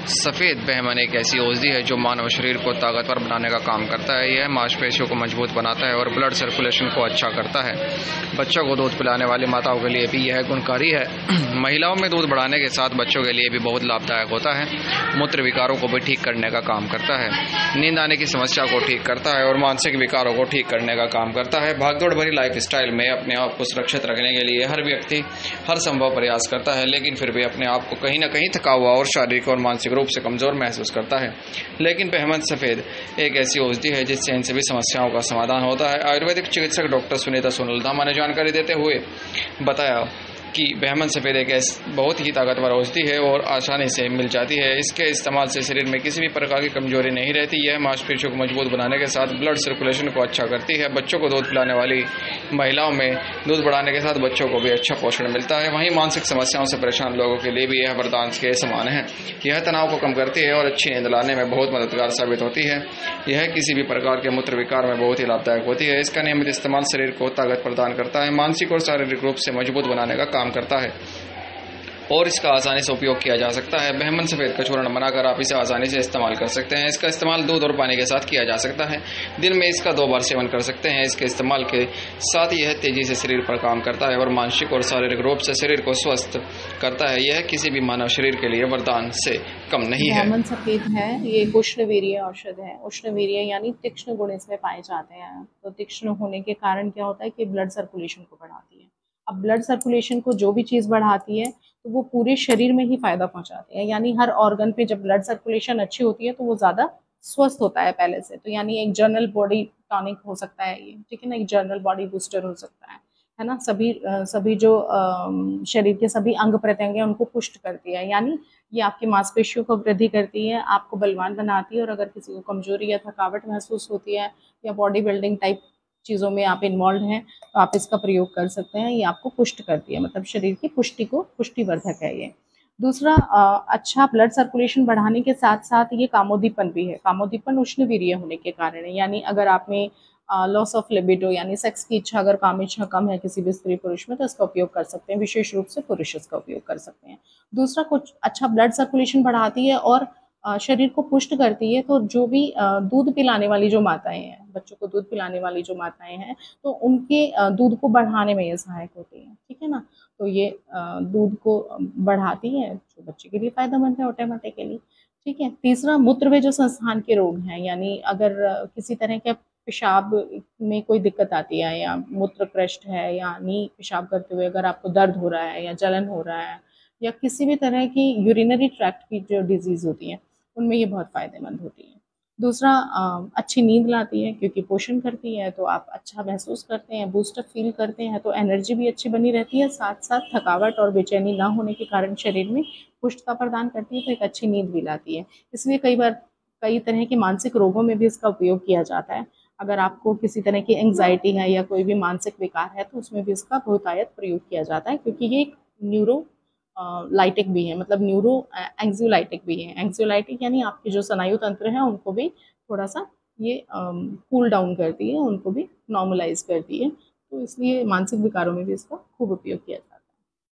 सफ़ेद बहमन एक ऐसी औषधि है जो मानव शरीर को ताकतवर बनाने का काम करता है। यह मांसपेशियों को मजबूत बनाता है और ब्लड सर्कुलेशन को अच्छा करता है। बच्चों को दूध पिलाने वाली माताओं के लिए भी यह गुणकारी है। महिलाओं में दूध बढ़ाने के साथ बच्चों के लिए भी बहुत लाभदायक होता है। मूत्र विकारों को भी ठीक करने का काम करता है। नींद आने की समस्या को ठीक करता है और मानसिक विकारों को ठीक करने का काम करता है। भागदौड़ भरी लाइफ स्टाइल में अपने आप को सुरक्षित रखने के लिए हर व्यक्ति हर संभव प्रयास करता है, लेकिन फिर भी अपने आप को कहीं न कहीं थका हुआ और शारीरिक और मानसिक रूप से कमजोर महसूस करता है। लेकिन बहमन सफेद एक ऐसी औषधि है जिससे इन सभी समस्याओं का समाधान होता है। आयुर्वेदिक चिकित्सक डॉक्टर सुनीता सोनलधामा ने जानकारी देते हुए बताया कि बहमन सफ़ेद एक बहुत ही ताकतवर औषधि है और आसानी से मिल जाती है। इसके इस्तेमाल से शरीर में किसी भी प्रकार की कमजोरी नहीं रहती। यह मांसपेशियों को मजबूत बनाने के साथ ब्लड सर्कुलेशन को अच्छा करती है। बच्चों को दूध पिलाने वाली महिलाओं में दूध बढ़ाने के साथ बच्चों को भी अच्छा पोषण मिलता है। वहीं मानसिक समस्याओं से परेशान लोगों के लिए भी यह वरदान के समान है। यह तनाव को कम करती है और अच्छी नींद लाने में बहुत मददगार साबित होती है। यह किसी भी प्रकार के मूत्र विकार में बहुत ही लाभदायक होती है। इसका नियमित इस्तेमाल शरीर को ताकत प्रदान करता है, मानसिक और शारीरिक रूप से मजबूत बनाने का काम करता है और इसका आसानी से उपयोग किया जा सकता है। बहमन सफ़ेद का चूर्ण बनाकर आप इसे आसानी से इस्तेमाल कर सकते हैं। इसका इस्तेमाल दूध और पानी के साथ किया जा सकता है। दिन में इसका 2 बार सेवन कर सकते हैं। इसके इस्तेमाल के साथ यह तेजी से शरीर पर काम करता है और मानसिक और शारीरिक रूप से शरीर को स्वस्थ करता है। यह किसी भी मानव शरीर के लिए वरदान से कम नहीं है। बहमन सफ़ेद है, ये उष्णवीर्य औषध है। उष्णवीर्य यानी तीक्ष्ण गुण इसमें पाए जाते हैं। तो तीक्ष्ण होने के कारण क्या होता है कि ब्लड सर्कुलेशन को बढ़ाती है। अब ब्लड सर्कुलेशन को जो भी चीज़ बढ़ाती है तो वो पूरे शरीर में ही फायदा पहुंचाती है। यानी हर ऑर्गन पे जब ब्लड सर्कुलेशन अच्छी होती है तो वो ज़्यादा स्वस्थ होता है पहले से। तो यानी एक जनरल बॉडी टॉनिक हो सकता है ये, ठीक है ना, एक जनरल बॉडी बूस्टर हो सकता है ना। सभी जो शरीर के सभी अंग प्रत्यंग हैं उनको पुष्ट करती है। यानी ये आपकी मांसपेशियों को वृद्धि करती है, आपको बलवान बनाती है। और अगर किसी को कमजोरी या थकावट महसूस होती है या बॉडी बिल्डिंग टाइप चीज़ों में आप इन्वॉल्व हैं तो आप इसका प्रयोग कर सकते हैं। ये आपको पुष्ट करती है, मतलब शरीर की पुष्टिवर्धक है ये। दूसरा, अच्छा ब्लड सर्कुलेशन बढ़ाने के साथ साथ ये कामोदीपन भी है। कामोदीपन उष्णवीर्य होने के कारण है। यानी अगर आप में लॉस ऑफ लिबिडो यानी सेक्स की इच्छा, अगर काम इच्छा कम है किसी भी स्त्री पुरुष में तो इसका उपयोग कर सकते हैं। विशेष रूप से पुरुष इसका उपयोग कर सकते हैं। दूसरा, कुछ अच्छा ब्लड सर्कुलेशन बढ़ाती है और शरीर को पुष्ट करती है। तो जो भी दूध पिलाने वाली जो माताएं हैं, बच्चों को दूध पिलाने वाली जो माताएं हैं, तो उनके दूध को बढ़ाने में ये सहायक होती है, ठीक है ना। तो ये दूध को बढ़ाती है, जो बच्चे के लिए फायदेमंद है, ओटे मोटे के लिए, ठीक है। तीसरा, मूत्र में जो संस्थान के रोग हैं, यानी अगर किसी तरह के पेशाब में कोई दिक्कत आती है या मूत्र कृष्ट है, यानी पेशाब करते हुए अगर आपको दर्द हो रहा है या जलन हो रहा है या किसी भी तरह की यूरिनरी ट्रैक्ट की जो डिजीज़ होती है उनमें ये बहुत फ़ायदेमंद होती है। दूसरा, अच्छी नींद लाती है क्योंकि पोषण करती है, तो आप अच्छा महसूस करते हैं, बूस्टअप फील करते हैं, तो एनर्जी भी अच्छी बनी रहती है। साथ साथ थकावट और बेचैनी ना होने के कारण शरीर में पुष्टता प्रदान करती है, तो एक अच्छी नींद भी लाती है। इसलिए कई तरह के मानसिक रोगों में भी इसका उपयोग किया जाता है। अगर आपको किसी तरह की एंग्जाइटी है या कोई भी मानसिक विकार है तो उसमें भी इसका बहुतायत प्रयोग किया जाता है, क्योंकि ये एक न्यूरो लाइटिक भी है, मतलब न्यूरो एंग्जियोलाइटिक भी है। एंग्जियोलाइटिक यानी आपके जो स्नायु तंत्र है उनको भी थोड़ा सा ये कूल डाउन करती है, उनको भी नॉर्मलाइज करती है। तो इसलिए मानसिक विकारों में भी इसका खूब उपयोग किया जाता है।